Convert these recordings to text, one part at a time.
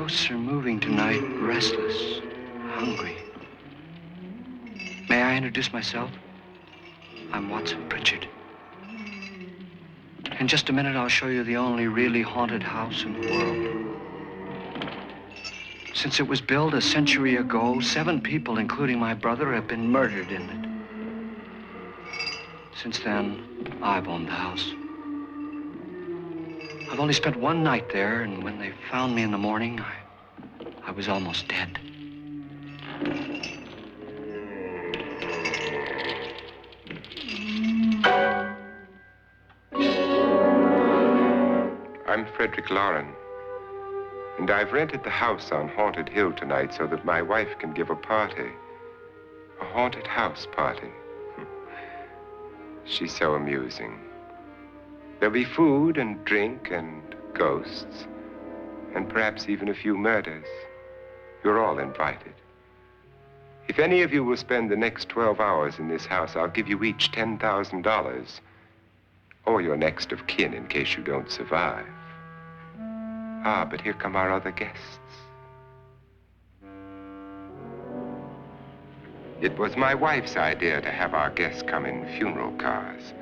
ghosts are moving tonight, restless, hungry. May I introduce myself? I'm Watson Pritchard. In just a minute, I'll show you the only really haunted house in the world. Since it was built a century ago, 7 people, including my brother, have been murdered in it. Since then, I've owned the house. I've only spent one night there, and when they found me in the morning, I was almost dead. I'm Frederick Loren, and I've rented the house on Haunted Hill tonight so that my wife can give a party. A haunted house party. She's so amusing. There'll be food and drink and ghosts, and perhaps even a few murders. You're all invited. If any of you will spend the next 12 hours in this house, I'll give you each $10,000, or your next of kin in case you don't survive. Ah, but here come our other guests. It was my wife's idea to have our guests come in funeral cars.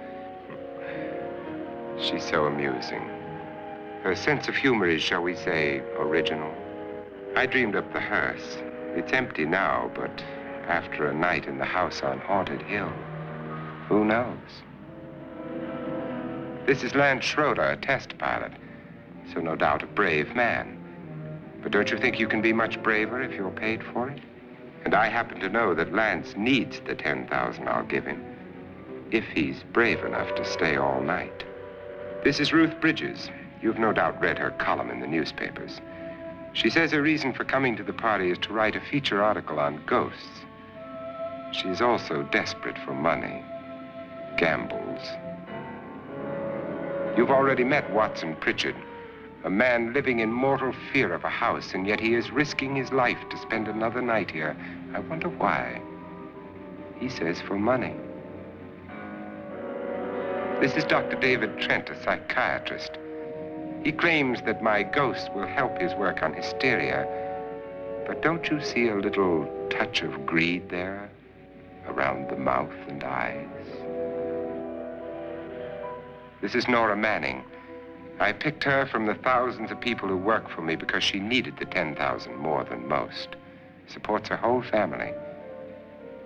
She's so amusing. Her sense of humor is, shall we say, original. I dreamed up the hearse. It's empty now, but after a night in the house on Haunted Hill, who knows? This is Lance Schroeder, a test pilot, so no doubt a brave man. But don't you think you can be much braver if you're paid for it? And I happen to know that Lance needs the $10,000 I'll give him, if he's brave enough to stay all night. This is Ruth Bridges. You've no doubt read her column in the newspapers. She says her reason for coming to the party is to write a feature article on ghosts. She's also desperate for money, gambles. You've already met Watson Pritchard, a man living in mortal fear of a house, and yet he is risking his life to spend another night here. I wonder why. He says for money. This is Dr. David Trent, a psychiatrist. He claims that my ghost will help his work on hysteria. But don't you see a little touch of greed there around the mouth and eyes? This is Nora Manning. I picked her from the thousands of people who work for me because she needed the $10,000 more than most. Supports her whole family.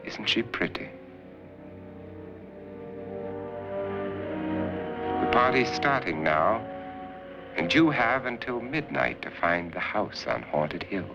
Isn't she pretty? The party's starting now, and you have until midnight to find the house on Haunted Hill.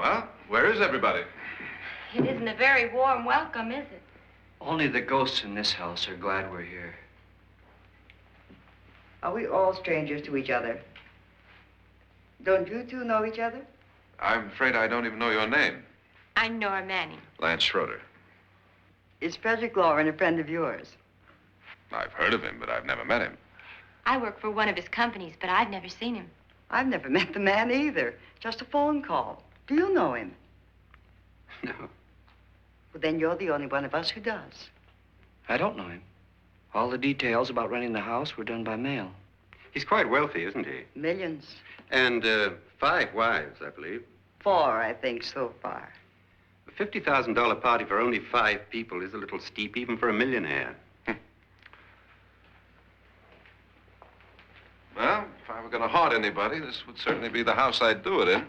Well, where is everybody? It isn't a very warm welcome, is it? Only the ghosts in this house are glad we're here. Are we all strangers to each other? Don't you two know each other? I'm afraid I don't even know your name. I'm Nora Manning. Lance Schroeder. Is Frederick Loren a friend of yours? I've heard of him, but I've never met him. I work for one of his companies, but I've never seen him. I've never met the man either. Just a phone call. Do you know him? No, Well, then you're the only one of us who does. I don't know him. All the details about renting the house were done by mail. He's quite wealthy, isn't he? Millions. And 5 wives, I believe. 4, I think, so far. A $50,000 party for only 5 people is a little steep, even for a millionaire. Well, if I were going to haunt anybody, this would certainly be the house I'd do it in.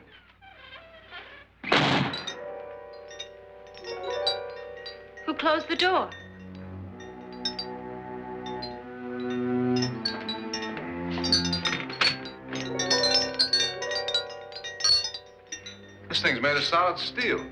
Who closed the door? This thing's made of solid steel.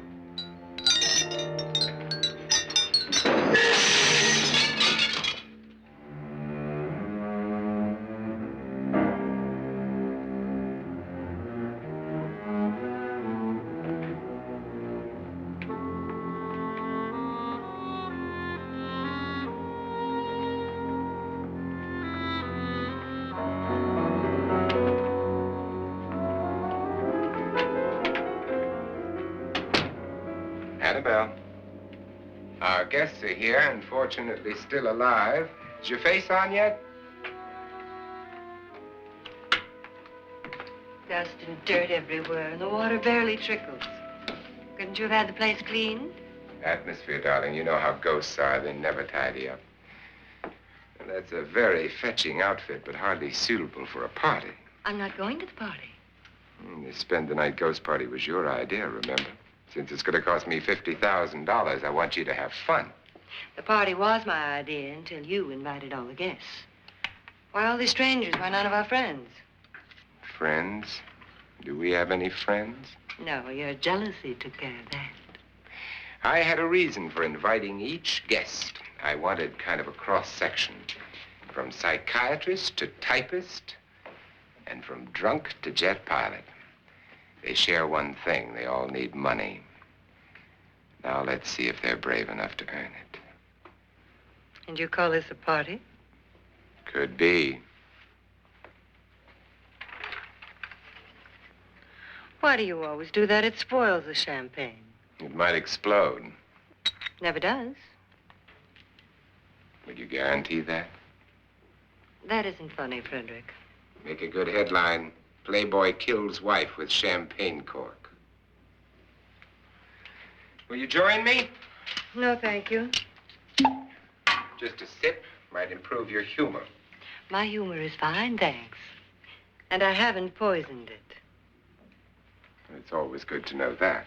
Annabelle, our guests are here, unfortunately still alive. Is your face on yet? Dust and dirt everywhere, and the water barely trickles. Couldn't you have had the place cleaned? Atmosphere, darling. You know how ghosts are. They never tidy up. And that's a very fetching outfit, but hardly suitable for a party. I'm not going to the party. The spend-the-night ghost party was your idea, remember? Since it's going to cost me $50,000, I want you to have fun. The party was my idea until you invited all the guests. Why all these strangers? Why none of our friends? Friends? Do we have any friends? No, your jealousy took care of that. I had a reason for inviting each guest. I wanted kind of a cross-section. From psychiatrist to typist, and from drunk to jet pilot. They share one thing. They all need money. Now let's see if they're brave enough to earn it. And you call this a party? Could be. Why do you always do that? It spoils the champagne. It might explode. Never does. Would you guarantee that? That isn't funny, Frederick. Make a good headline. Playboy kills wife with champagne cork. Will you join me? No, thank you. Just a sip might improve your humor. My humor is fine, thanks. And I haven't poisoned it. It's always good to know that.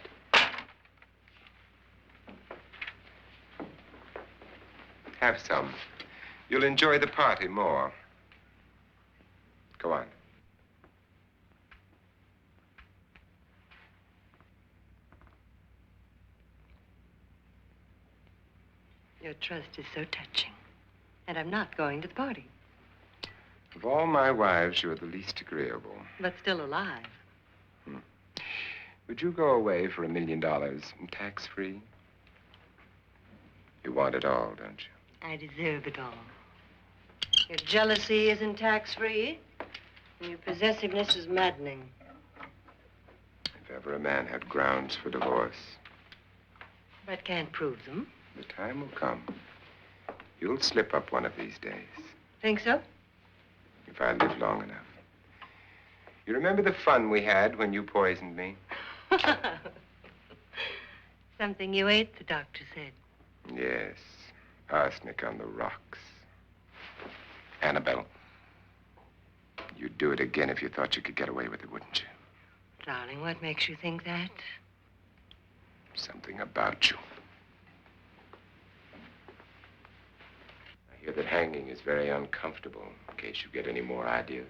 Have some. You'll enjoy the party more. Go on. Your trust is so touching. And I'm not going to the party. Of all my wives, you're the least agreeable. But still alive. Would you go away for $1 million tax-free? You want it all, don't you? I deserve it all. Your jealousy isn't tax-free, and your possessiveness is maddening. If ever a man had grounds for divorce, But can't prove them. the time will come. You'll slip up one of these days, Think so? if I live long enough. You remember the fun we had when you poisoned me? Something you ate, the doctor said. Yes, arsenic on the rocks. Annabelle, you'd do it again if you thought you could get away with it, wouldn't you? Darling, what makes you think that? Something about you. I hear that hanging is very uncomfortable, in case you get any more ideas.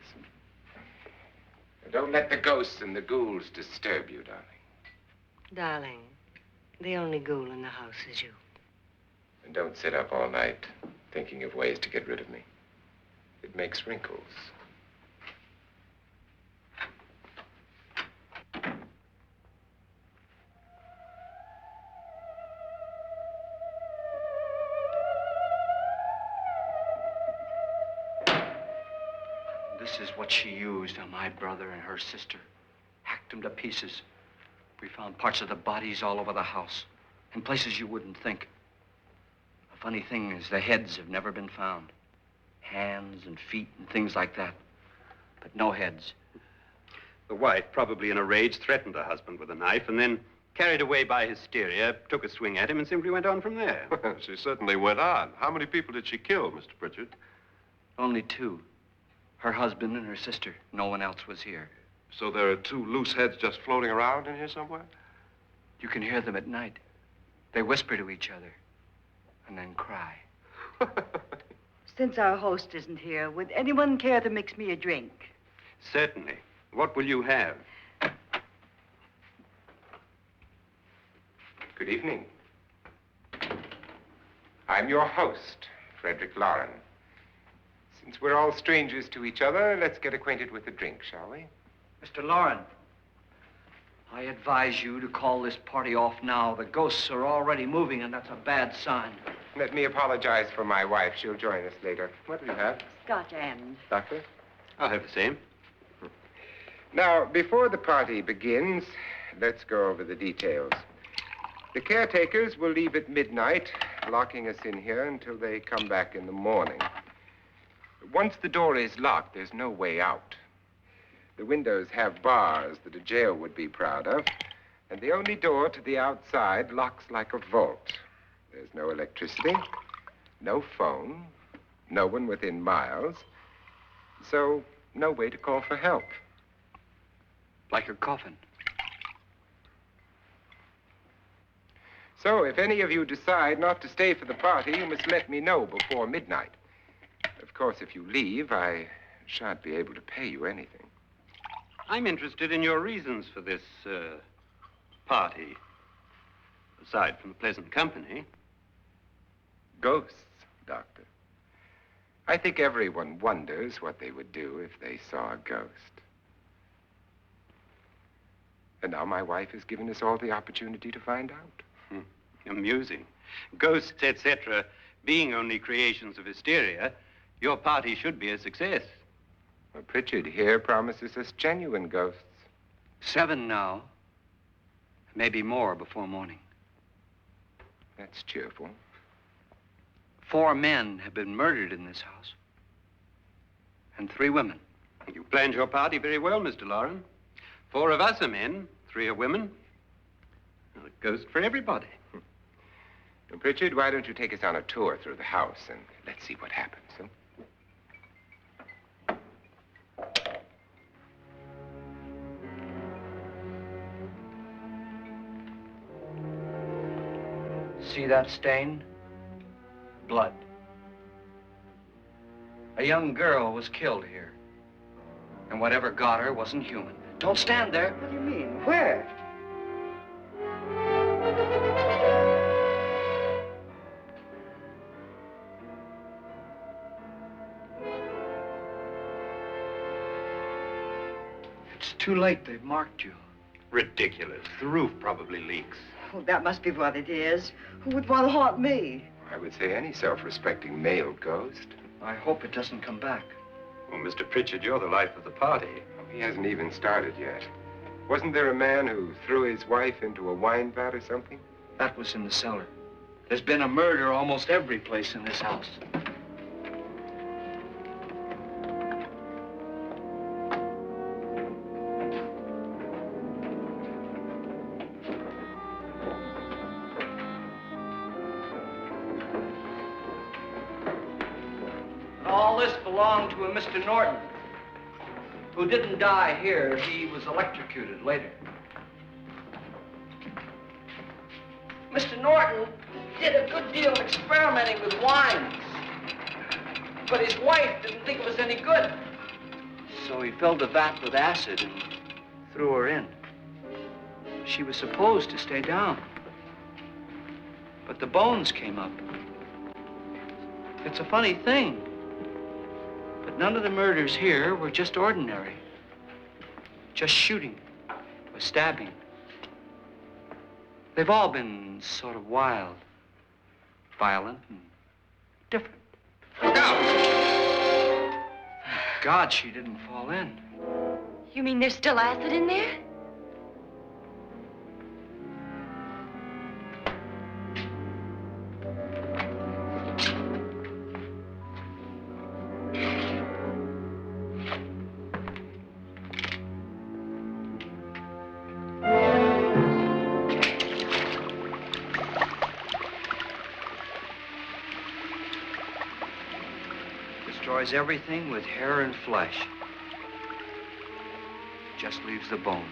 Now, don't let the ghosts and the ghouls disturb you, darling. Darling, the only ghoul in the house is you. And don't sit up all night thinking of ways to get rid of me. It makes wrinkles. This is what she used on my brother and her sister. Hacked them to pieces. We found parts of the bodies all over the house, in places you wouldn't think. The funny thing is the heads have never been found. Hands and feet and things like that. But no heads. The wife, probably in a rage, threatened her husband with a knife and then, carried away by hysteria, took a swing at him and simply went on from there. She certainly went on. How many people did she kill, Mr. Pritchard? Only two. Her husband and her sister. No one else was here. So there are two loose heads just floating around in here somewhere? You can hear them at night. They whisper to each other and then cry. Since our host isn't here, would anyone care to mix me a drink? Certainly. What will you have? Good evening. I'm your host, Frederick Loren. Since we're all strangers to each other, let's get acquainted with a drink, shall we? Mr. Loren, I advise you to call this party off now. The ghosts are already moving, and that's a bad sign. Let me apologize for my wife. She'll join us later. What do you have? Scotch and. Doctor? I'll have the same. Now, before the party begins, let's go over the details. The caretakers will leave at midnight, locking us in here until they come back in the morning. Once the door is locked, there's no way out. The windows have bars that a jail would be proud of, and the only door to the outside locks like a vault. There's no electricity, no phone, no one within miles, so no way to call for help. Like her coffin. So if any of you decide not to stay for the party, you must let me know before midnight. Of course, if you leave, I shan't be able to pay you anything. I'm interested in your reasons for this, party. Aside from the pleasant company. Ghosts, Doctor. I think everyone wonders what they would do if they saw a ghost. And now my wife has given us all the opportunity to find out. Amusing. Ghosts, etc., being only creations of hysteria, your party should be a success. Well, Pritchard here promises us genuine ghosts. 7 now. Maybe more before morning. That's cheerful. 4 men have been murdered in this house. And 3 women. You planned your party very well, Mr. Loren. 4 of us are men, 3 are women. A ghost for everybody. Well, Pritchard, why don't you take us on a tour through the house and let's see what happens, huh? See that stain? Blood. A young girl was killed here. And whatever got her wasn't human. Don't stand there. What do you mean? Where? It's too late. They've marked you. Ridiculous. The roof probably leaks. Oh, that must be what it is. Who would want to haunt me? I would say any self-respecting male ghost. I hope it doesn't come back. Well, Mr. Pritchard, you're the life of the party. Oh, he hasn't even started yet. Wasn't there a man who threw his wife into a wine vat or something? That was in the cellar. There's been a murder almost every place in this house. All this belonged to a Mr. Norton, who didn't die here. He was electrocuted later. Mr. Norton did a good deal of experimenting with wines, but his wife didn't think it was any good. So he filled the vat with acid and threw her in. She was supposed to stay down. But the bones came up. It's a funny thing. But none of the murders here were just ordinary. Just shooting or stabbing. They've all been sort of wild, violent, and different. Look out! Thank God she didn't fall in. You mean there's still acid in there? Destroys everything with hair and flesh. Just leaves the bones.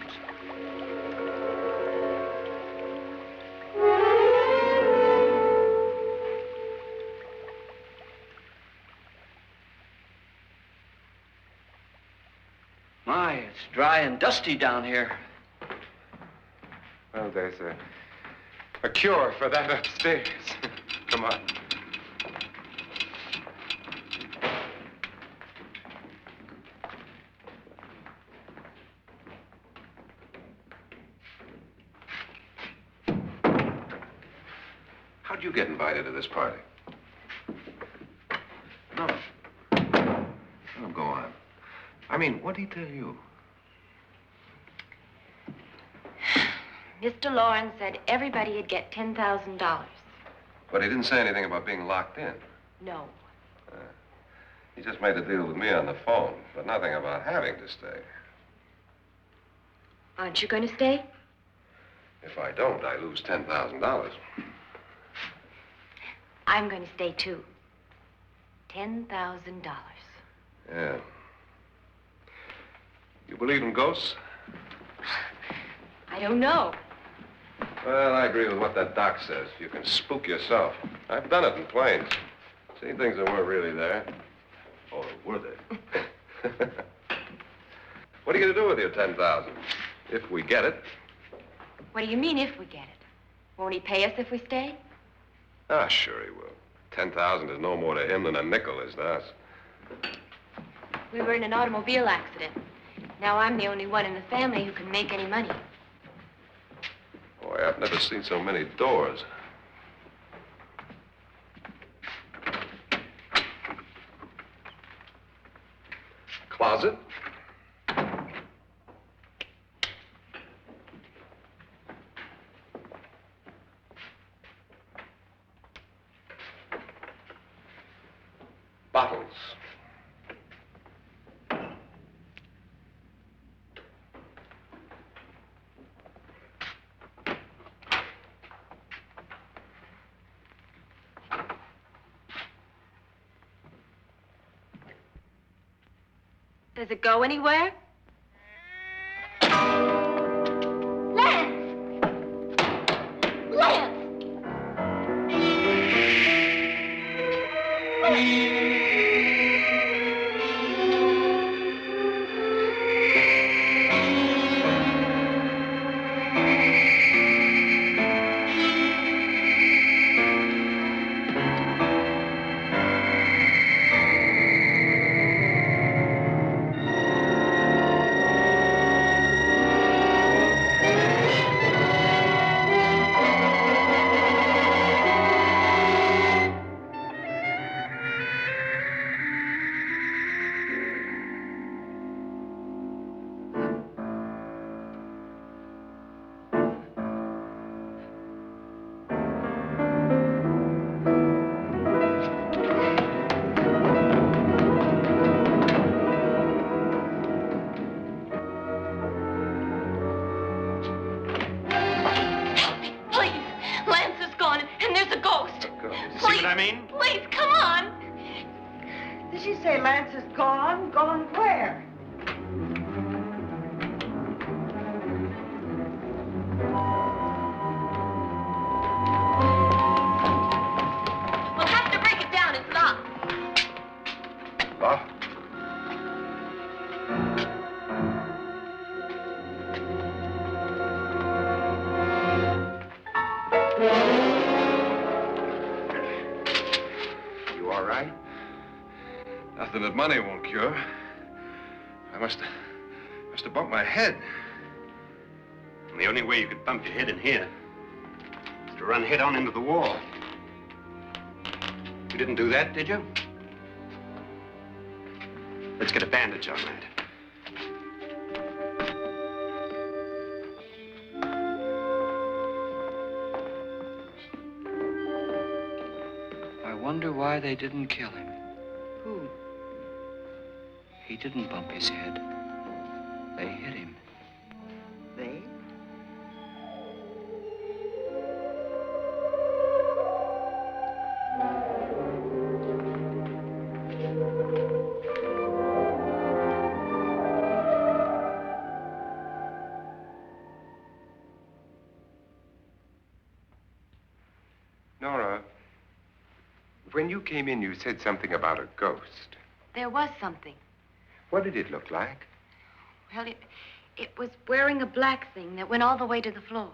My, it's dry and dusty down here. Well, there's a cure for that upstairs. Come on. How'd you get invited to this party? No. No, go on. I mean, what'd he tell you? Mr. Loren said everybody'd get $10,000. But he didn't say anything about being locked in. No. He just made a deal with me on the phone, but nothing about having to stay. Aren't you going to stay? If I don't, I lose $10,000. I'm going to stay, too. $10,000. Yeah. You believe in ghosts? I don't know. Well, I agree with what that doc says. You can spook yourself. I've done it in planes. Seen things that weren't really there. Or were they? What are you going to do with your $10,000? If we get it. What do you mean, if we get it? Won't he pay us if we stay? Ah, sure he will. 10,000 is no more to him than a nickel is to us. We were in an automobile accident. Now I'm the only one in the family who can make any money. Boy, I've never seen so many doors. Closet. Bottles. Does it go anywhere? Lance! Lance! Please, come on. Did she say Lance is gone? Gone where? We'll have to break it down. It's locked. Locked? something that money won't cure. I must have bumped my head. And the only way you could bump your head in here is to run head on into the wall. You didn't do that, did you? Let's get a bandage on that. I wonder why they didn't kill him. Who? He didn't bump his head. They hit him. They? Nora, when you came in, you said something about a ghost. There was something. What did it look like? Well, it was wearing a black thing that went all the way to the floor.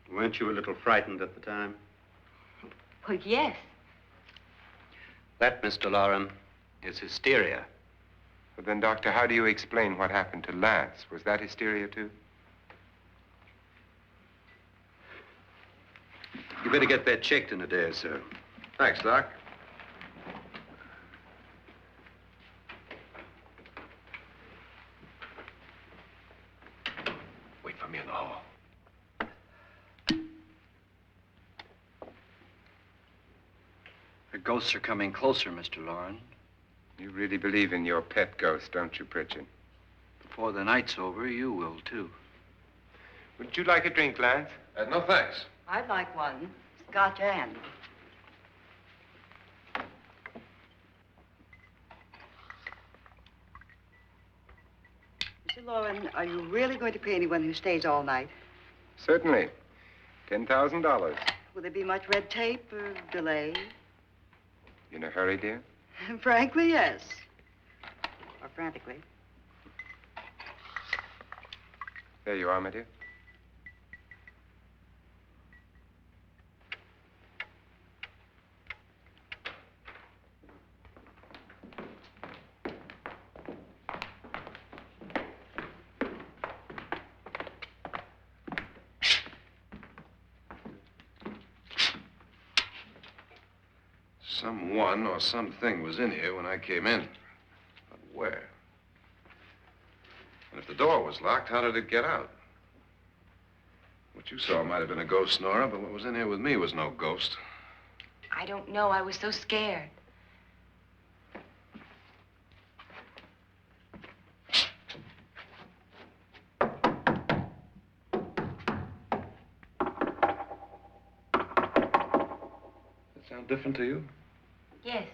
Weren't you a little frightened at the time? Well, yes. That, Mr. Loren, is hysteria. Well, then, Doctor, how do you explain what happened to Lance? Was that hysteria, too? You better get that checked in a day or so. Thanks, Doc. Wait for me in the hall. The ghosts are coming closer, Mr. Loren. You really believe in your pet ghost, don't you, Pritchard? Before the night's over, you will, too. Would you like a drink, Lance? No, thanks. I'd like one. Scotch and. Mr. Loren, are you really going to pay anyone who stays all night? Certainly. $10,000. Will there be much red tape or delay? In a hurry, dear? Frankly, yes. Or frantically. There you are, my dear. Someone or something was in here when I came in. But where? And if the door was locked, how did it get out? What you saw might have been a ghost, Nora, but what was in here with me was no ghost. I don't know. I was so scared. Does that sound different to you? Yes.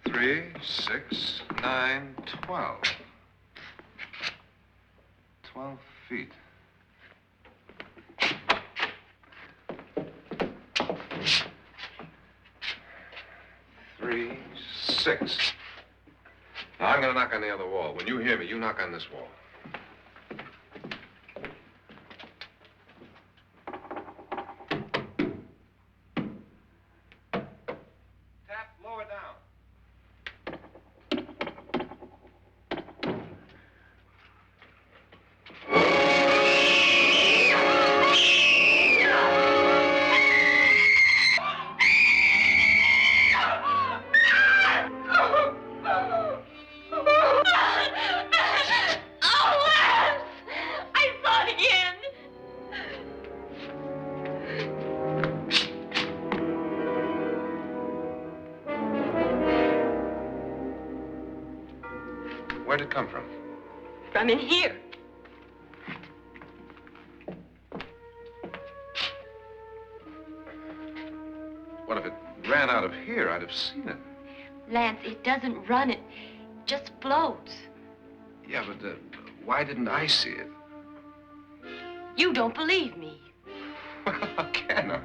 Three, 6, 9, 12. 12 feet. Three, 6. Now, I'm going to knock on the other wall. When you hear me, you knock on this wall. Tap lower down. Where'd it come from? From in here. What if it ran out of here? I'd have seen it. Lance, it doesn't run. It just floats. Yeah, but why didn't I see it? You don't believe me. Well, how can I?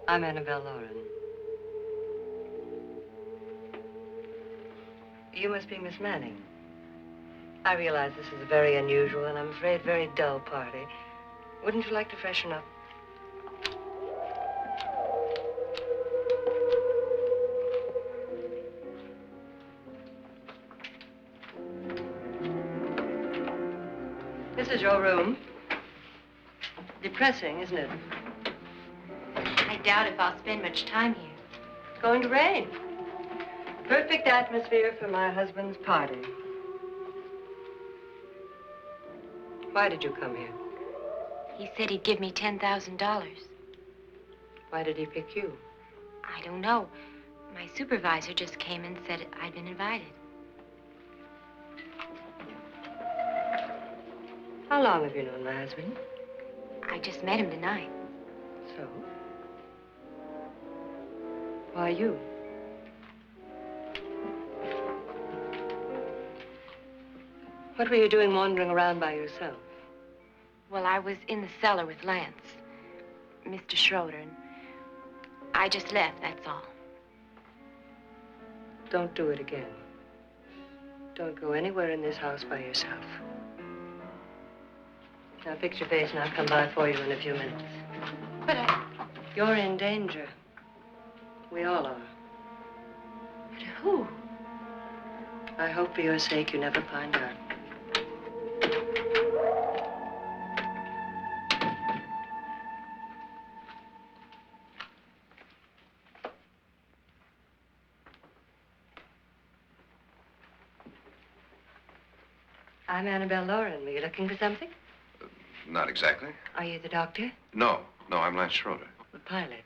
I'm Annabelle Loren. You must be Miss Manning. I realize this is a very unusual and I'm afraid very dull party. Wouldn't you like to freshen up? This is your room. Depressing, isn't it? I doubt if I'll spend much time here. It's going to rain. Perfect atmosphere for my husband's party. Why did you come here? He said he'd give me $10,000. Why did he pick you? I don't know. My supervisor just came and said I'd been invited. How long have you known my husband? I just met him tonight. So? Why you? What were you doing wandering around by yourself? Well, I was in the cellar with Lance, Mr. Schroeder, and I just left, that's all. Don't do it again. Don't go anywhere in this house by yourself. Now fix your face and I'll come by for you in a few minutes. But You're in danger. We all are. But who? I hope for your sake you never find out. I'm Annabelle Loren. Were you looking for something? Not exactly. Are you the doctor? No, I'm Lance Schroeder. The pilot.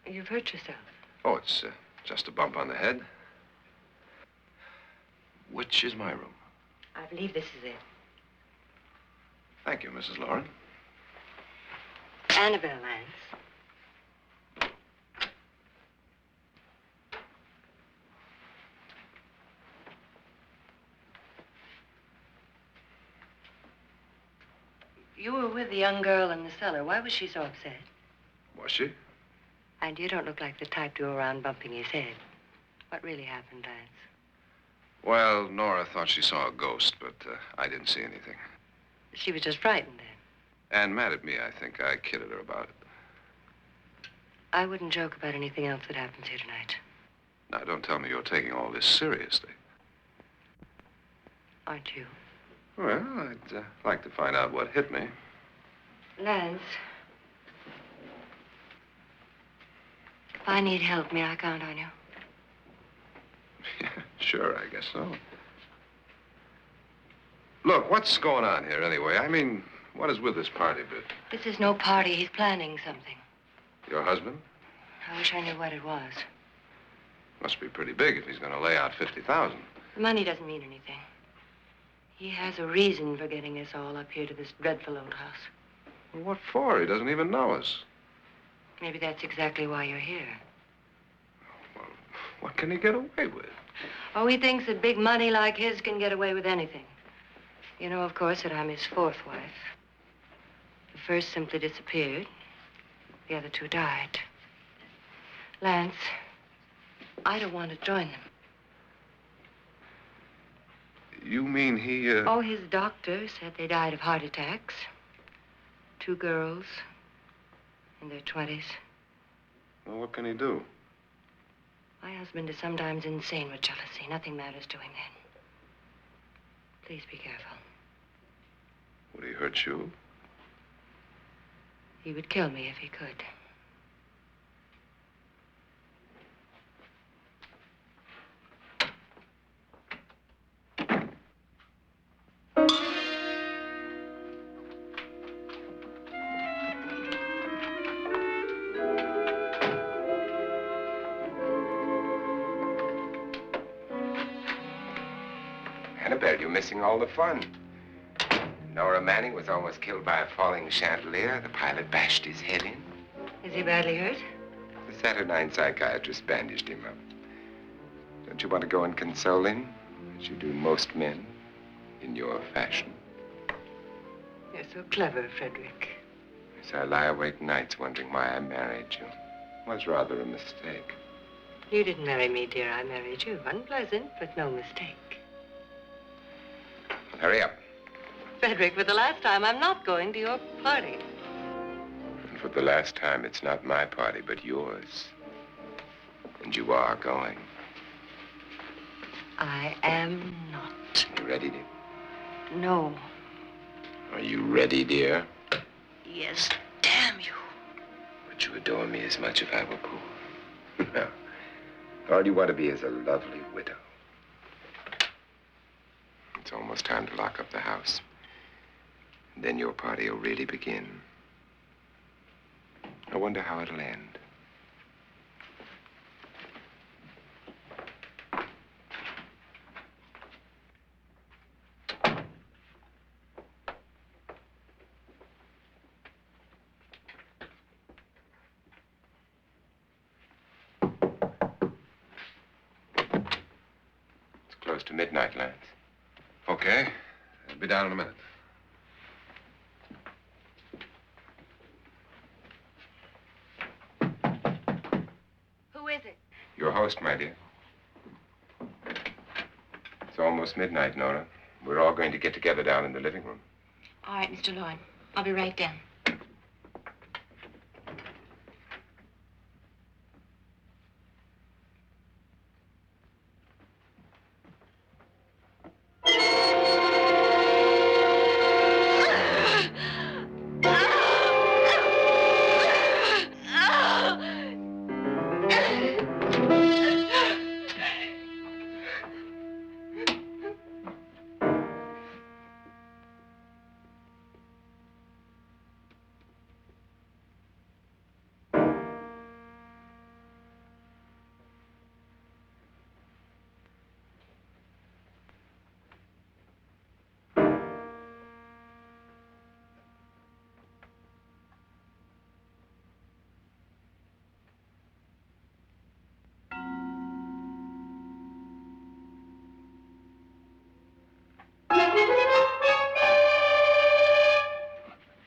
You've hurt yourself. Oh, it's just a bump on the head. Which is my room? I believe this is it. Thank you, Mrs. Loren. Annabelle, Lance. You were with the young girl in the cellar. Why was she so upset? Was she? And you don't look like the type to go around bumping his head. What really happened, Lance? Well, Nora thought she saw a ghost, but I didn't see anything. She was just frightened then. And mad at me, I think. I kidded her about it. I wouldn't joke about anything else that happens here tonight. Now, don't tell me you're taking all this seriously. Aren't you? Well, I'd like to find out what hit me. Lance. If I need help, may I count on you? Yeah, sure, I guess so. Look, what's going on here anyway? I mean, what is with this party bit? This is no party. He's planning something. Your husband? I wish I knew what it was. Must be pretty big if he's going to lay out 50,000. The money doesn't mean anything. He has a reason for getting us all up here to this dreadful old house. Well, what for? He doesn't even know us. Maybe that's exactly why you're here. Well, what can he get away with? Oh, he thinks that big money like his can get away with anything. You know, of course, that I'm his fourth wife. The first simply disappeared. The other two died. Lance, I don't want to join them. You mean he, Oh, his doctor said they died of heart attacks. 2 girls in their 20s. Well, what can he do? My husband is sometimes insane with jealousy. Nothing matters to him then. Please be careful. Would he hurt you? He would kill me if he could. Annabelle, you're missing all the fun. Nora Manning was almost killed by a falling chandelier. The pilot bashed his head in. Is he badly hurt? The Saturnine psychiatrist bandaged him up. Don't you want to go and console him, as you do most men, in your fashion? You're so clever, Frederick. Yes, I lie awake nights wondering why I married you. was rather a mistake. You didn't marry me, dear. I married you. Unpleasant, but no mistake. Hurry up. Frederick, for the last time, I'm not going to your party. And for the last time, it's not my party, but yours. And you are going. I am not. You ready, dear? No. Are you ready, dear? Yes, damn you. Would you adore me as much if I were poor? No. All you want to be is a lovely widow. It's almost time to lock up the house. And then your party will really begin. I wonder how it'll end. It's close to midnight, Lance. Okay. I'll be down in a minute. Who is it? Your host, my dear. It's almost midnight, Nora. We're all going to get together down in the living room. All right, Mr. Loren. I'll be right down.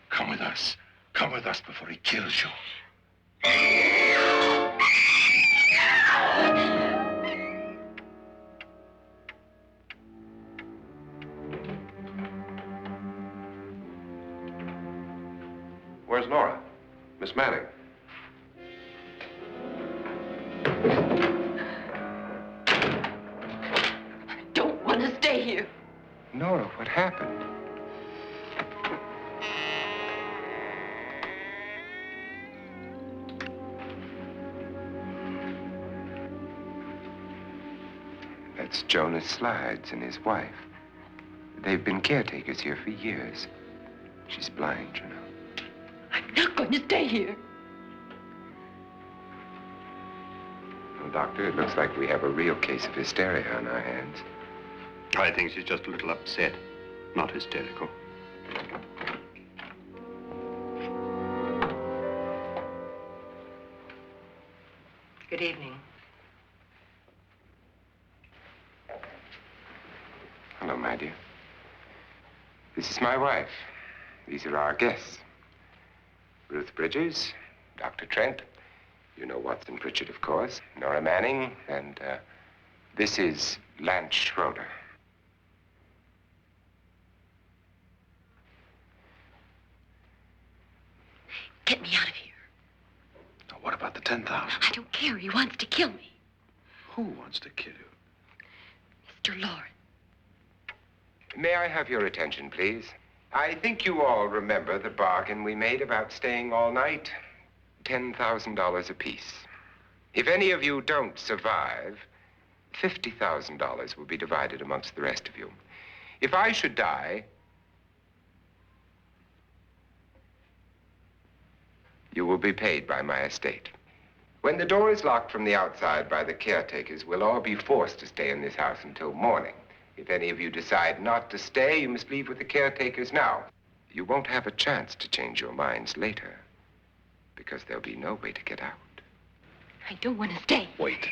Come with us. Come with us before he kills you. Where's Nora? Miss Manning. I don't want to stay here. Nora, what happened? That's Jonas Slides and his wife. They've been caretakers here for years. She's blind, you know. I'm not going to stay here. Well, Doctor, it looks like we have a real case of hysteria on our hands. I think she's just a little upset, not hysterical. Good evening. Hello, my dear. This is my wife. These are our guests. Ruth Bridges, Dr. Trent. You know Watson Pritchard, of course. Nora Manning, and this is Lance Schroeder. Get me out of here. Now, what about the 10,000? I don't care. He wants to kill me. Who wants to kill you? Mr. Loren. May I have your attention, please? I think you all remember the bargain we made about staying all night. $10,000 apiece. If any of you don't survive, $50,000 will be divided amongst the rest of you. If I should die, you will be paid by my estate. When the door is locked from the outside by the caretakers, we'll all be forced to stay in this house until morning. If any of you decide not to stay, you must leave with the caretakers now. You won't have a chance to change your minds later, because there'll be no way to get out. I don't want to stay. Wait.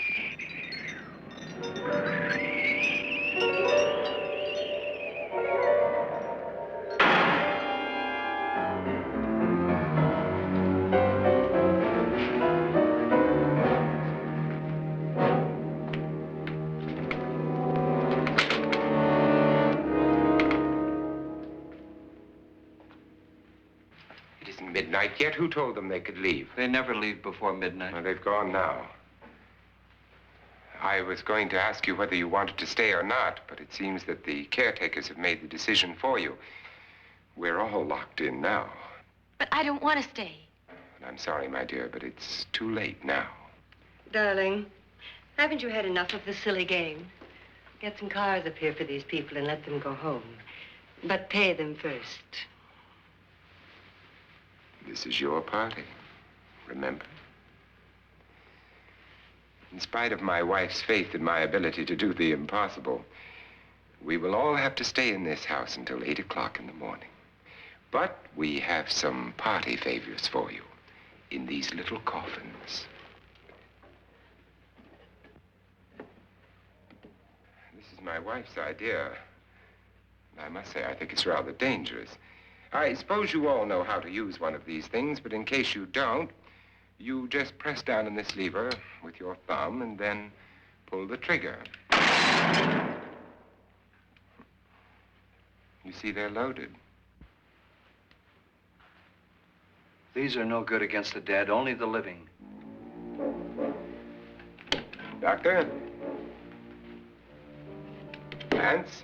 isn't midnight yet. Who told them they could leave? They never leave before midnight. Well, they've gone now. I was going to ask you whether you wanted to stay or not, but it seems that the caretakers have made the decision for you. We're all locked in now. But I don't want to stay. And I'm sorry, my dear, but it's too late now. Darling, haven't you had enough of the silly game? Get some cars up here for these people and let them go home. But pay them first. This is your party, remember? In spite of my wife's faith in my ability to do the impossible, we will all have to stay in this house until 8 o'clock in the morning. But we have some party favors for you in these little coffins. This is my wife's idea. I must say, I think it's rather dangerous. I suppose you all know how to use one of these things, but in case you don't, you just press down on this lever with your thumb and then pull the trigger. You see, they're loaded. These are no good against the dead, only the living. Doctor? Lance?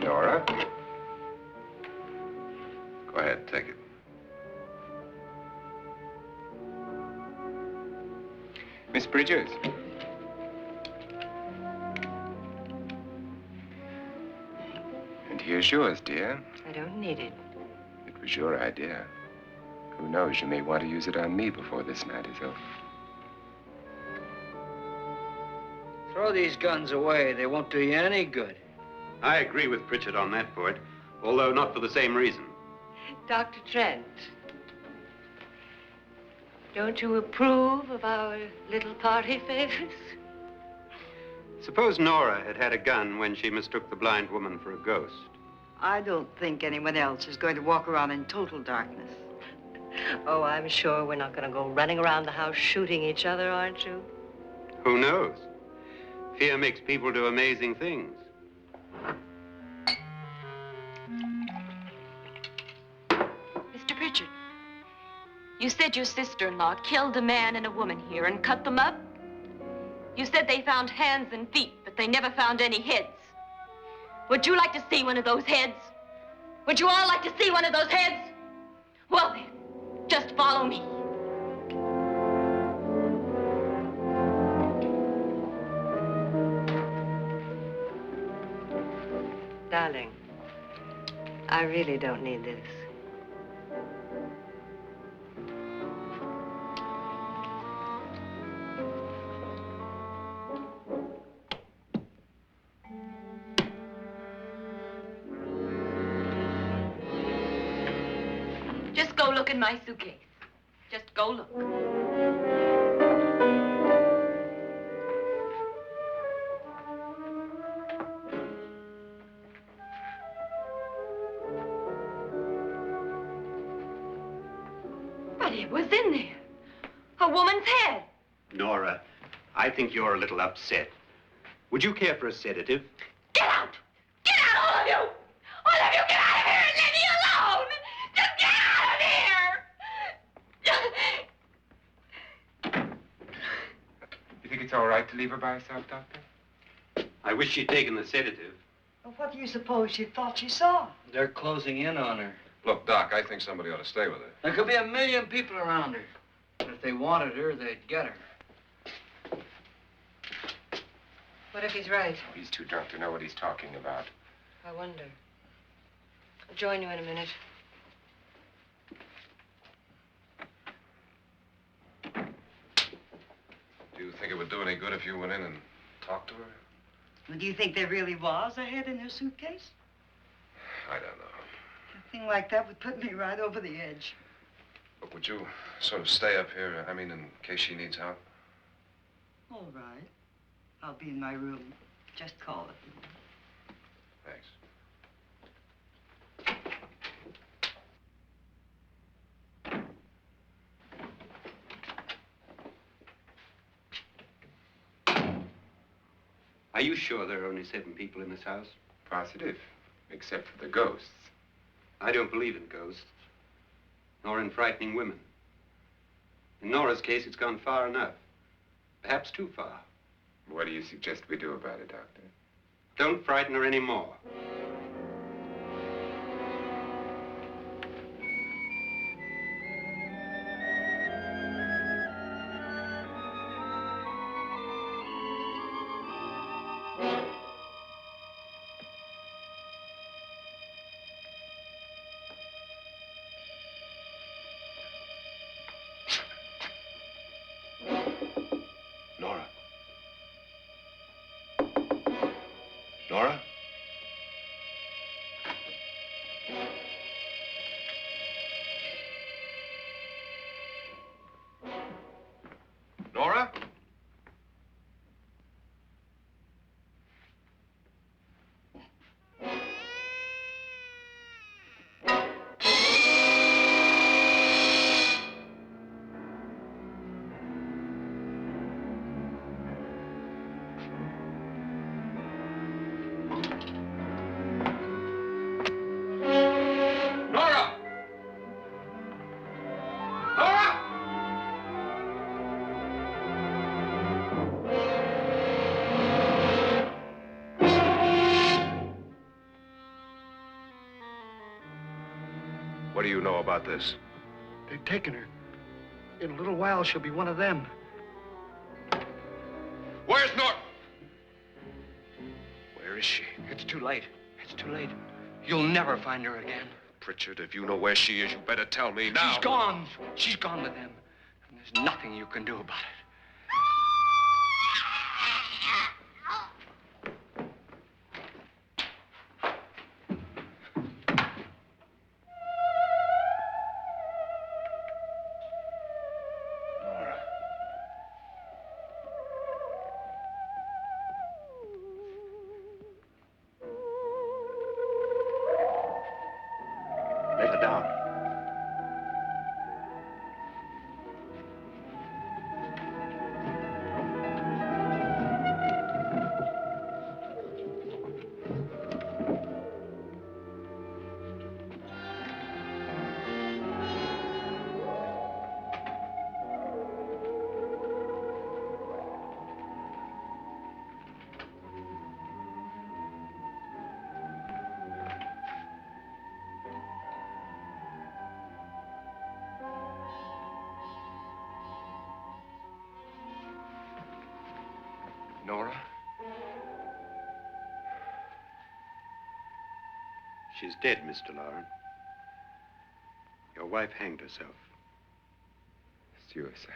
Nora? Go ahead, take it. Miss Bridges? And here's yours, dear. I don't need it. It was your idea. Who knows, you may want to use it on me before this night is over. Throw these guns away. They won't do you any good. I agree with Pritchard on that point, although not for the same reason. Dr. Trent, don't you approve of our little party favors? Suppose Nora had had a gun when she mistook the blind woman for a ghost. I don't think anyone else is going to walk around in total darkness. Oh, I'm sure we're not going to go running around the house shooting each other, aren't you? Who knows? Fear makes people do amazing things. Mr. Pritchard, you said your sister-in-law killed a man and a woman here and cut them up? You said they found hands and feet, but they never found any heads. Would you like to see one of those heads? Would you all like to see one of those heads? Well then, just follow me. Darling, I really don't need this. Just go look in my suitcase. Just go look. But it was in there. A woman's head. Nora, I think you're a little upset. Would you care for a sedative? Get out! Get out, all of you! All of you, get out of here and leave me alone! Just get out of here! You think it's all right to leave her by herself, Doctor? I wish she'd taken the sedative. Well, what do you suppose she thought she saw? They're closing in on her. Look, Doc, I think somebody ought to stay with her. There could be 1,000,000 people around her. But if they wanted her, they'd get her. What if he's right? He's too drunk to know what he's talking about. I wonder. I'll join you in a minute. Do you think it would do any good if you went in and talked to her? Well, do you think there really was a head in her suitcase? I don't know. A thing like that would put me right over the edge. But would you sort of stay up here, I mean, in case she needs help? All right. I'll be in my room. Just call it. Thanks. Are you sure there are only 7 people in this house? Positive, except for the ghosts. I don't believe in ghosts, nor in frightening women. In Nora's case, it's gone far enough. Perhaps too far. What do you suggest we do about it, Doctor? Don't frighten her anymore. Nora? Nora? Nora? Nora! Nora! What do you know about this? They've taken her. In a little while, she'll be one of them. Where's Nora? Where is she? It's too late. It's too late. You'll never find her again. Pritchard, if you know where she is, you better tell me now. She's gone. She's gone with them. And there's nothing you can do about it. Nora. Let her down. Nora? She's dead, Mr. Loren. Your wife hanged herself. Suicide.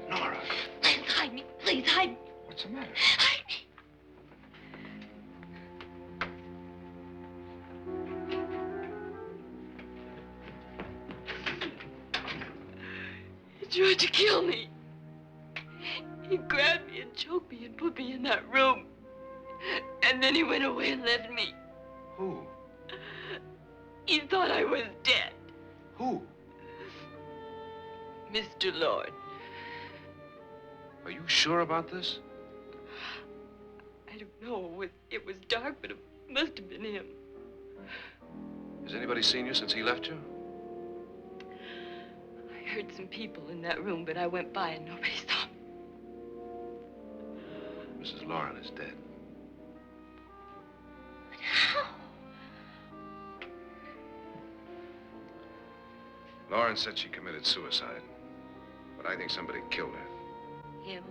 Nora, Hide me, please, hide me. what's the matter? Hide me. He tried to kill me. He grabbed me and choked me and put me in that room. And then he went away and left me. Who? He thought I was dead. Who? Mr. Lord. Are you sure about this? I don't know. It was dark, but it must have been him. Has anybody seen you since he left you? I heard some people in that room, but I went by and nobody saw me. Mrs. Loren is dead. But how? Loren said she committed suicide, but I think somebody killed her. Him?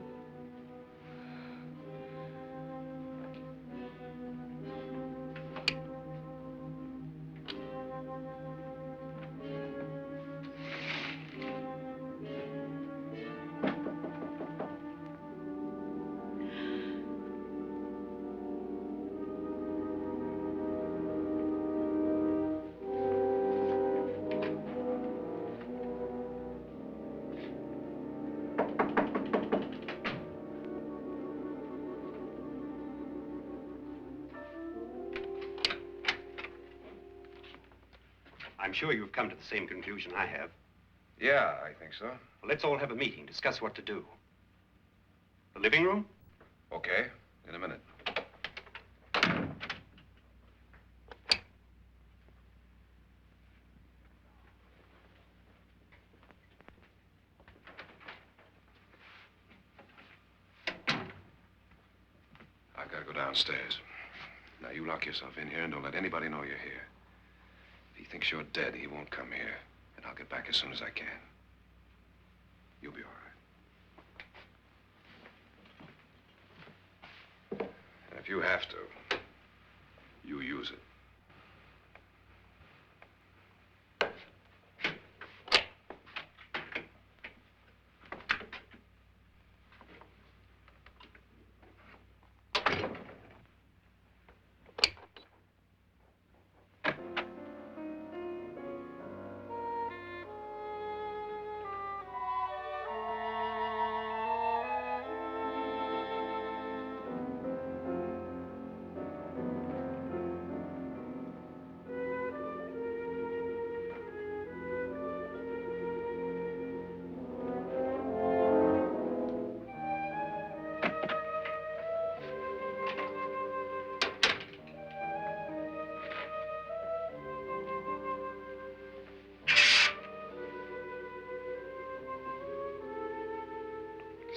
I'm sure you've come to the same conclusion I have. Yeah, I think so. Well, let's all have a meeting, discuss what to do. The living room? Okay, in a minute. I've got to go downstairs. Now, you lock yourself in here and don't let anybody know you're here. If he thinks you're dead, he won't come here. And I'll get back as soon as I can. You'll be all right. And if you have to, you use it.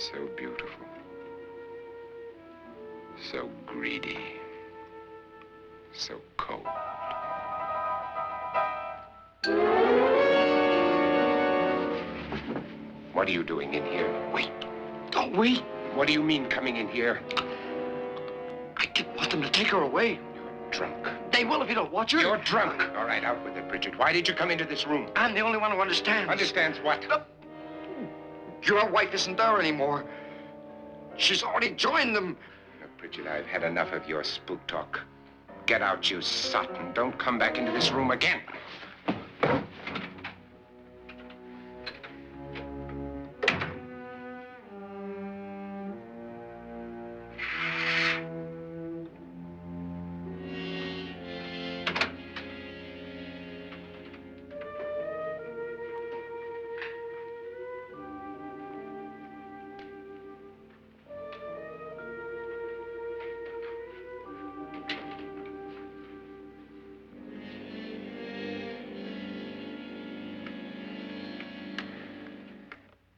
So beautiful. So greedy. So cold. What are you doing in here? Wait. Don't wait. What do you mean coming in here? I didn't want them to take her away. You're drunk. They will if you don't watch her. You're drunk. All right, out with it, Bridget. Why did you come into this room? I'm the only one who understands. Understands what? Your wife isn't there anymore. She's already joined them. Bridget, I've had enough of your spook talk. Get out, you sot, and don't come back into this room again.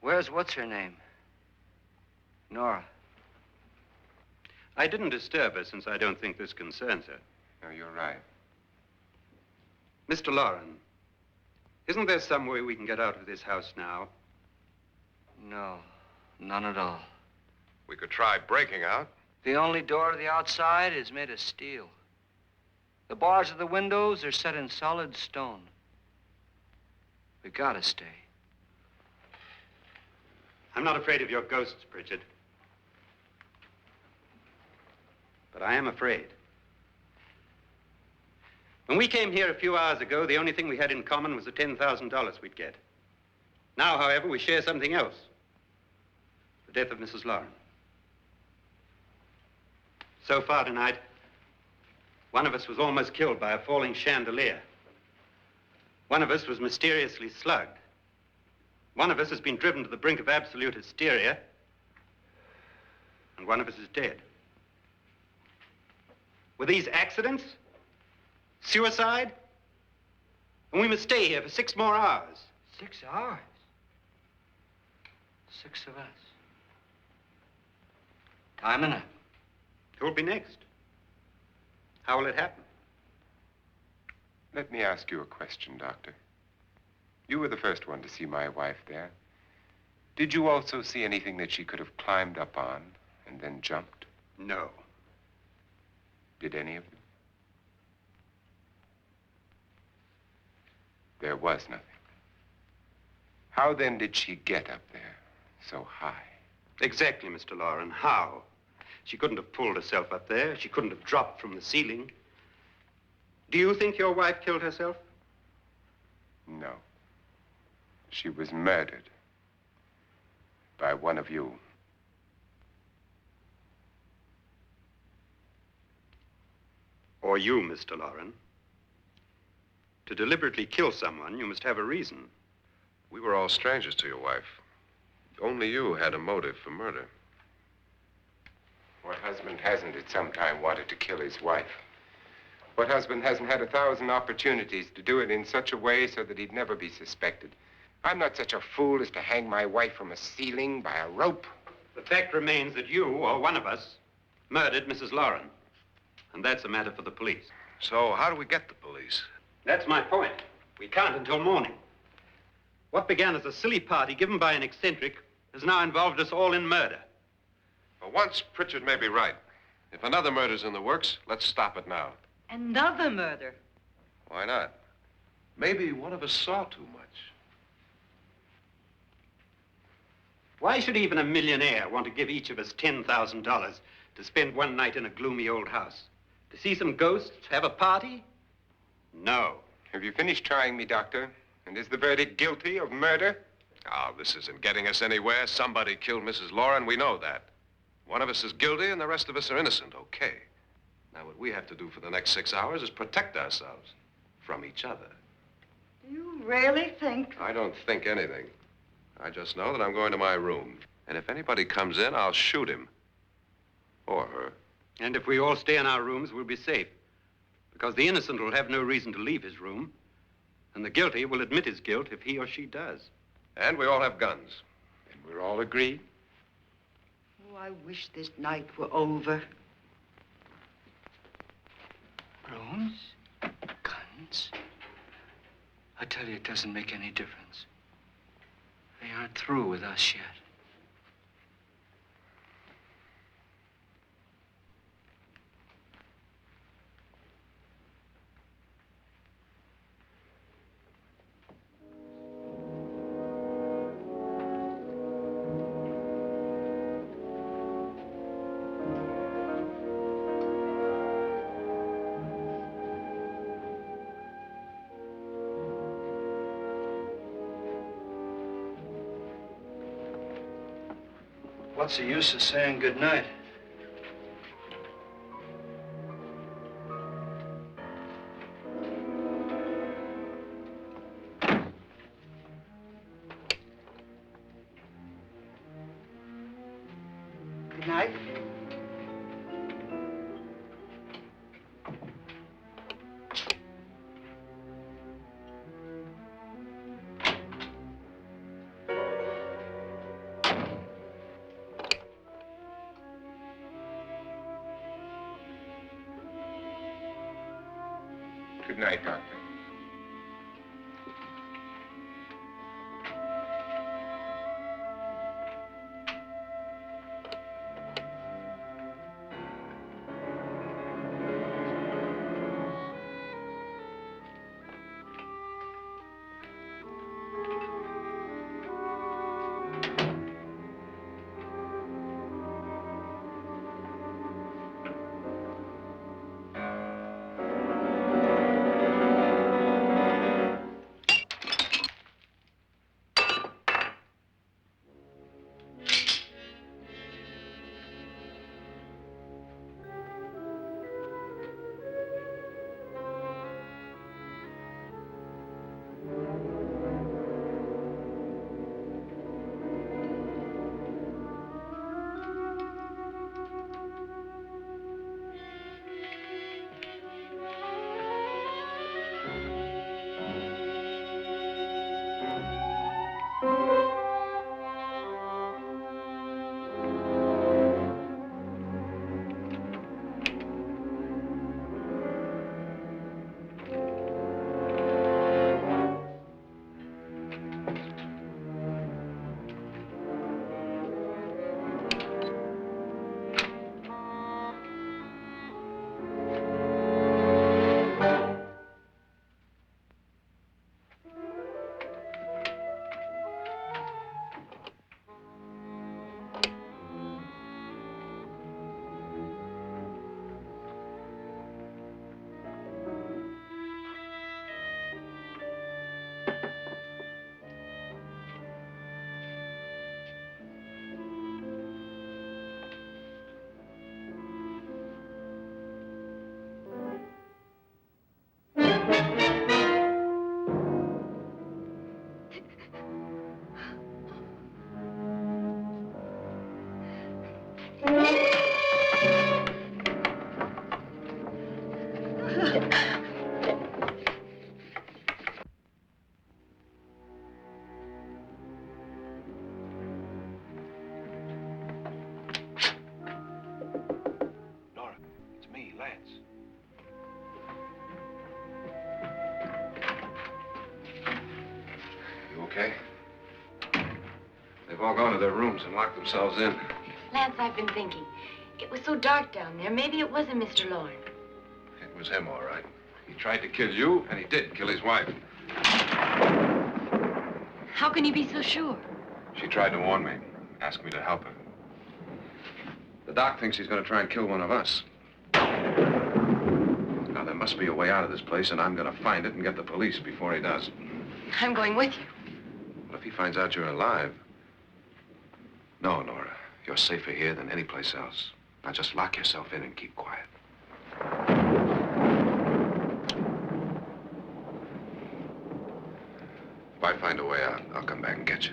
Where's what's-her-name? Nora. I didn't disturb her since I don't think this concerns her. No, you're right. Mr. Loren, isn't there some way we can get out of this house now? No, none at all. We could try breaking out. The only door to the outside is made of steel. The bars of the windows are set in solid stone. We gotta stay. I'm not afraid of your ghosts, Bridget. But I am afraid. When we came here a few hours ago, the only thing we had in common was the $10,000 we'd get. Now, however, we share something else. The death of Mrs. Loren. So far tonight, one of us was almost killed by a falling chandelier. One of us was mysteriously slugged. One of us has been driven to the brink of absolute hysteria, and one of us is dead. Were these accidents? Suicide? And we must stay here for 6 more hours. 6 hours? 6 of us. Time enough. Who will be next? How will it happen? Let me ask you a question, Doctor. You were the first one to see my wife there. Did you also see anything that she could have climbed up on and then jumped? No. Did any of you? There was nothing. How then did she get up there so high? Exactly, Mr. Loren. How? She couldn't have pulled herself up there. She couldn't have dropped from the ceiling. Do you think your wife killed herself? No. She was murdered by one of you. Or you, Mr. Loren. To deliberately kill someone, you must have a reason. We were all strangers to your wife. Only you had a motive for murder. What husband hasn't at some time wanted to kill his wife? What husband hasn't had 1,000 opportunities to do it in such a way so that he'd never be suspected? I'm not such a fool as to hang my wife from a ceiling by a rope. The fact remains that you, or one of us, murdered Mrs. Loren. And that's a matter for the police. So how do we get the police? That's my point. We can't until morning. What began as a silly party given by an eccentric has now involved us all in murder. For once, Pritchard may be right. If another murder's in the works, let's stop it now. Another murder. Why not? Maybe one of us saw too much. Why should even a millionaire want to give each of us $10,000 to spend one night in a gloomy old house? To see some ghosts, have a party? No. Have you finished trying me, Doctor? And is the verdict guilty of murder? Oh, this isn't getting us anywhere. Somebody killed Mrs. Loren. We know that. One of us is guilty and the rest of us are innocent. Okay. Now, what we have to do for the next 6 hours is protect ourselves from each other. Do you really think? I don't think anything. I just know that I'm going to my room. And if anybody comes in, I'll shoot him. Or her. And if we all stay in our rooms, we'll be safe. Because the innocent will have no reason to leave his room. And the guilty will admit his guilt if he or she does. And we all have guns. And we're all agreed? Oh, I wish this night were over. Rooms? Guns? I tell you, it doesn't make any difference. They aren't through with us yet. What's the use of saying goodnight? Good night. Good night, Doctor. Nora, it's me, Lance. You okay? They've all gone to their rooms and locked themselves in. Lance, I've been thinking. It was so dark down there. Maybe it wasn't Mr. Loren. It was him, all right. He tried to kill you, and he did kill his wife. How can you be so sure? She tried to warn me, ask me to help her. The doc thinks he's going to try and kill one of us. Now, there must be a way out of this place, and I'm going to find it and get the police before he does. I'm going with you. What if he finds out you're alive? No, Nora. You're safer here than any place else. Now, just lock yourself in and keep quiet. If I find a way out, I'll come back and get you.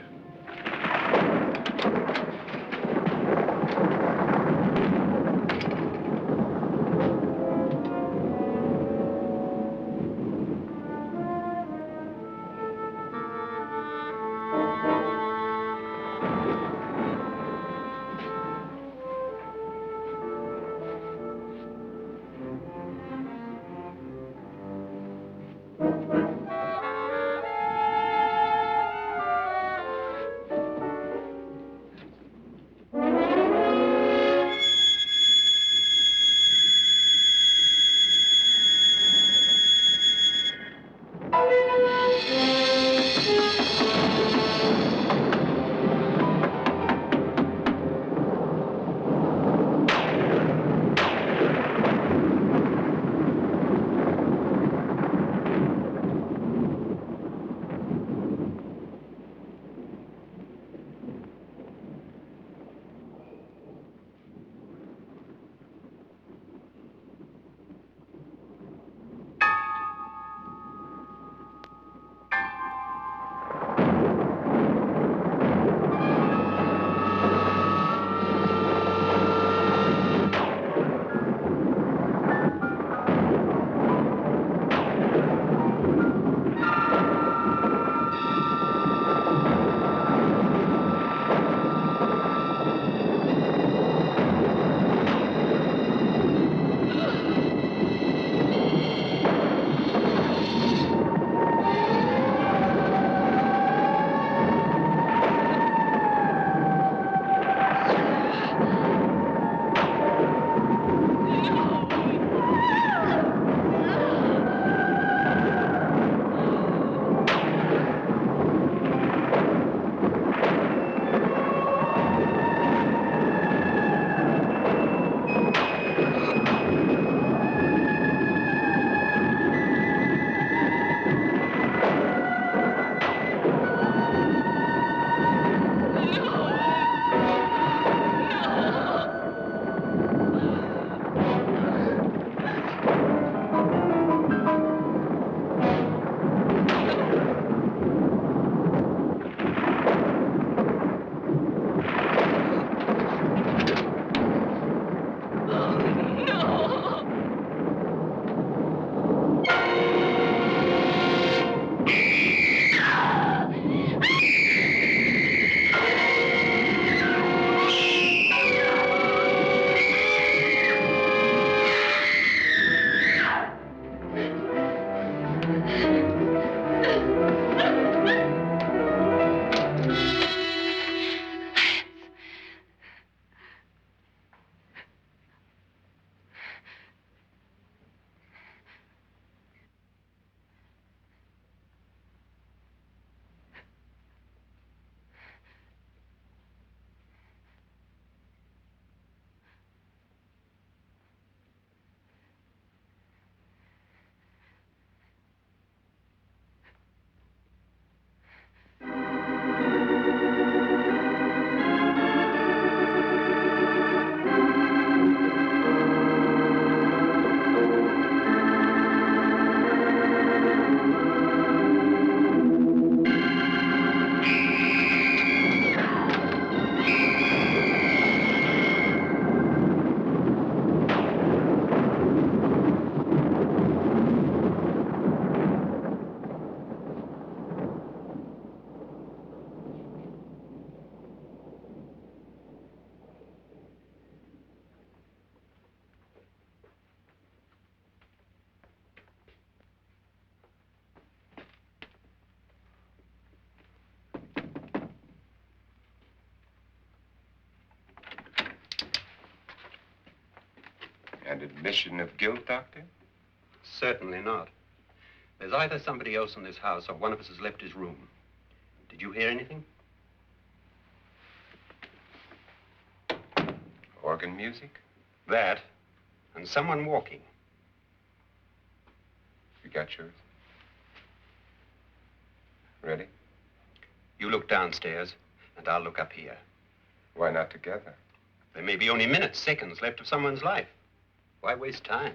An admission of guilt, Doctor? Certainly not. There's either somebody else in this house or one of us has left his room. Did you hear anything? Organ music? That, and someone walking. You got yours? Ready? You look downstairs, and I'll look up here. Why not together? There may be only minutes, seconds left of someone's life. Why waste time?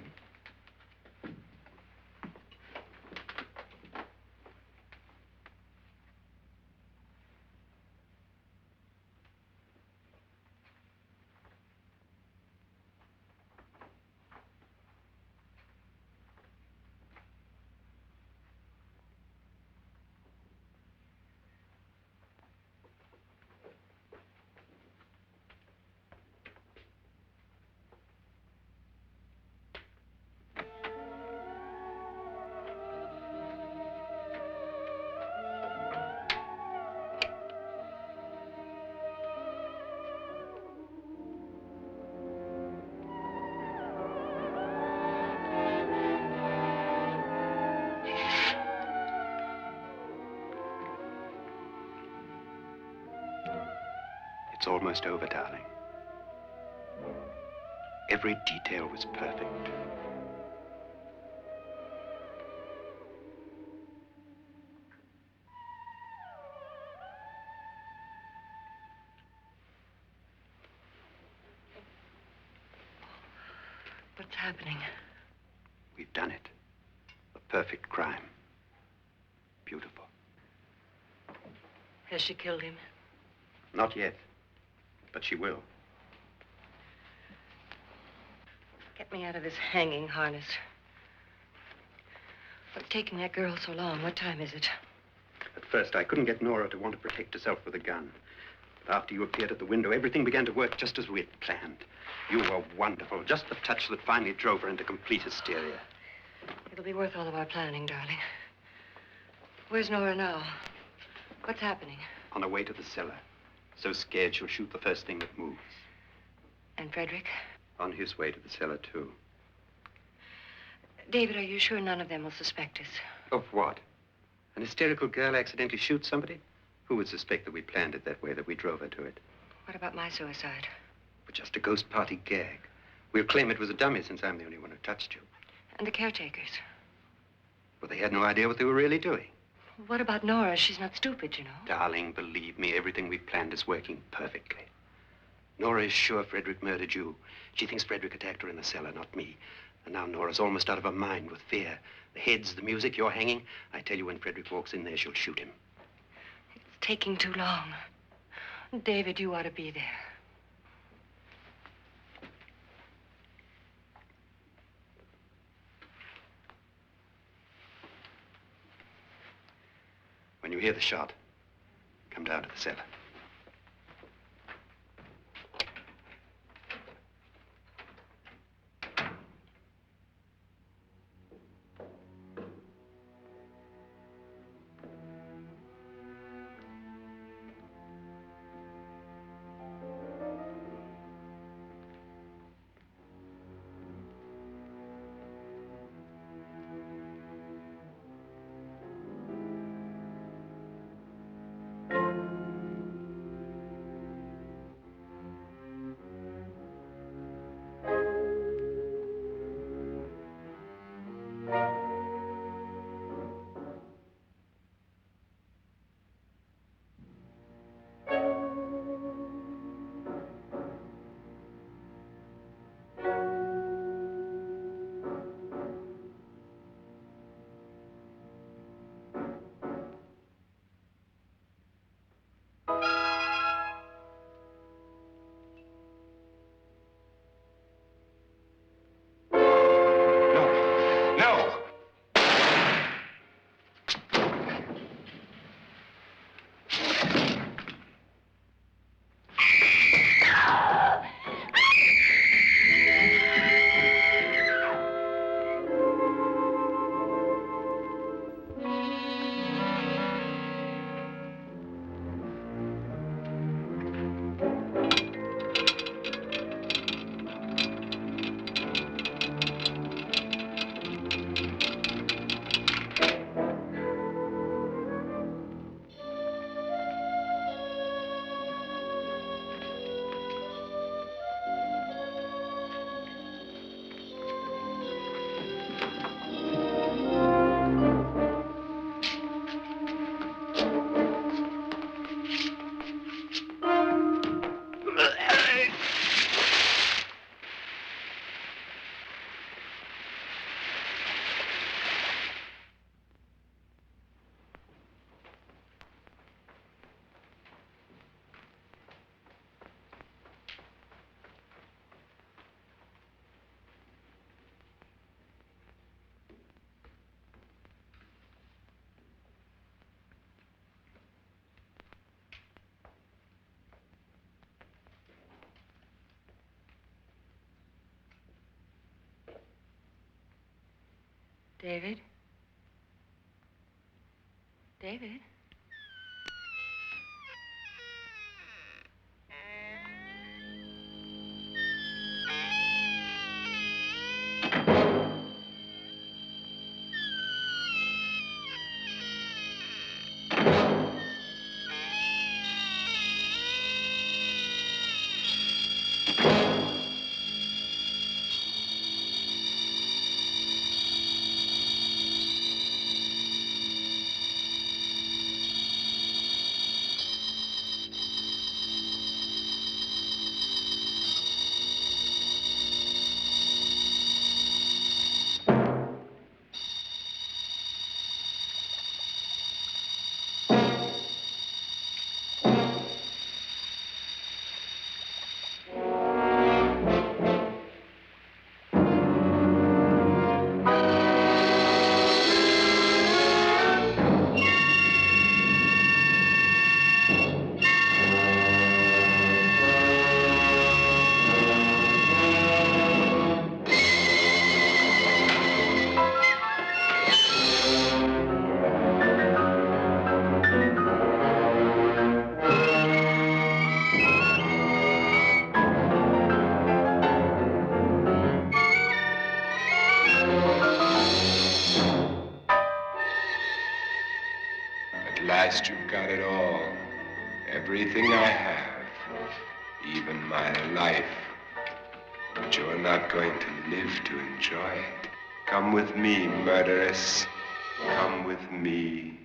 It's almost over, darling. Every detail was perfect. What's happening? We've done it. A perfect crime. Beautiful. Has she killed him? Not yet, but she will. Get me out of this hanging harness. What's taking that girl so long? What time is it? At first, I couldn't get Nora to want to protect herself with a gun. But after you appeared at the window, everything began to work just as we had planned. You were wonderful. Just the touch that finally drove her into complete hysteria. It'll be worth all of our planning, darling. Where's Nora now? What's happening? On her way to the cellar. So scared she'll shoot the first thing that moves. And Frederick? On his way to the cellar, too. David, are you sure none of them will suspect us? Of what? An hysterical girl accidentally shoots somebody? Who would suspect that we planned it that way, that we drove her to it? What about my suicide? But just a ghost party gag. We'll claim it was a dummy since I'm the only one who touched you. And the caretakers? Well, they had no idea what they were really doing. What about Nora? She's not stupid, you know. Darling, believe me, everything we've planned is working perfectly. Nora is sure Frederick murdered you. She thinks Frederick attacked her in the cellar, not me. And now Nora's almost out of her mind with fear. The heads, the music, you're hanging. I tell you, when Frederick walks in there, she'll shoot him. It's taking too long. David, you ought to be there. When you hear the shot, come down to the cellar. David? David? At last you've got it all. Everything I have. Even my life. But you're not going to live to enjoy it. Come with me, murderess. Come with me.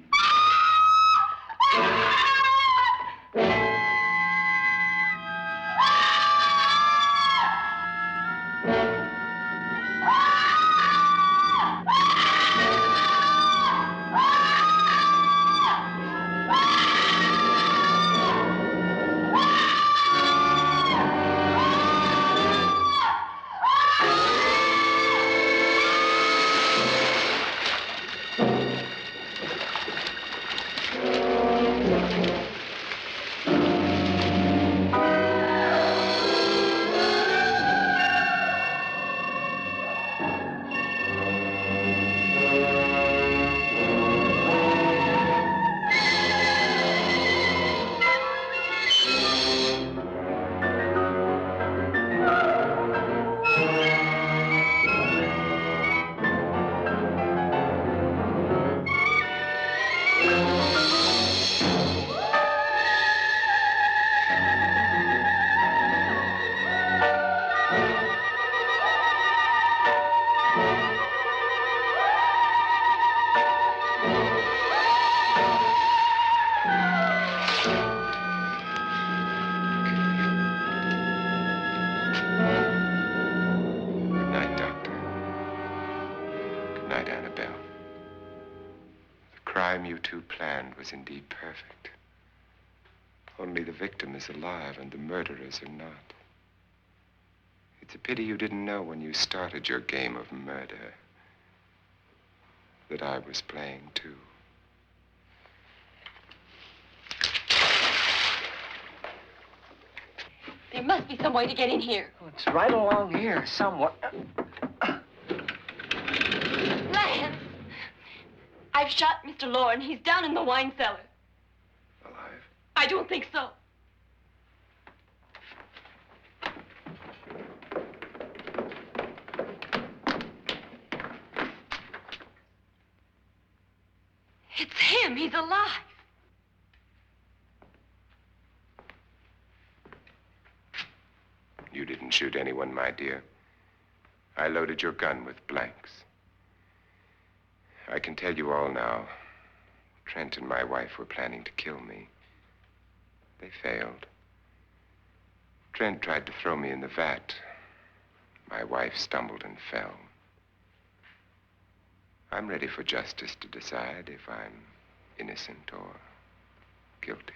Annabelle. The crime you two planned was indeed perfect. Only the victim is alive and the murderers are not. It's a pity you didn't know when you started your game of murder that I was playing too. There must be some way to get in here. Oh, it's right along here, somewhere. Lance! I've shot Mr. Loren. He's down in the wine cellar. Alive? I don't think so. It's him. He's alive. You didn't shoot anyone, my dear. I loaded your gun with blanks. I can tell you all now. Trent and my wife were planning to kill me. They failed. Trent tried to throw me in the vat. My wife stumbled and fell. I'm ready for justice to decide if I'm innocent or guilty.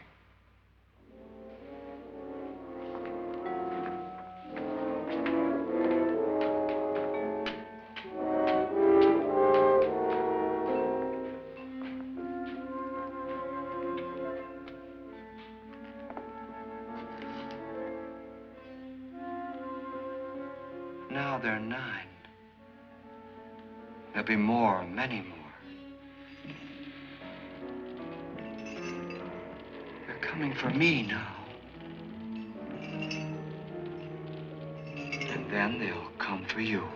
Now they're 9. There'll be more, many more. They're coming for me now. And then they'll come for you.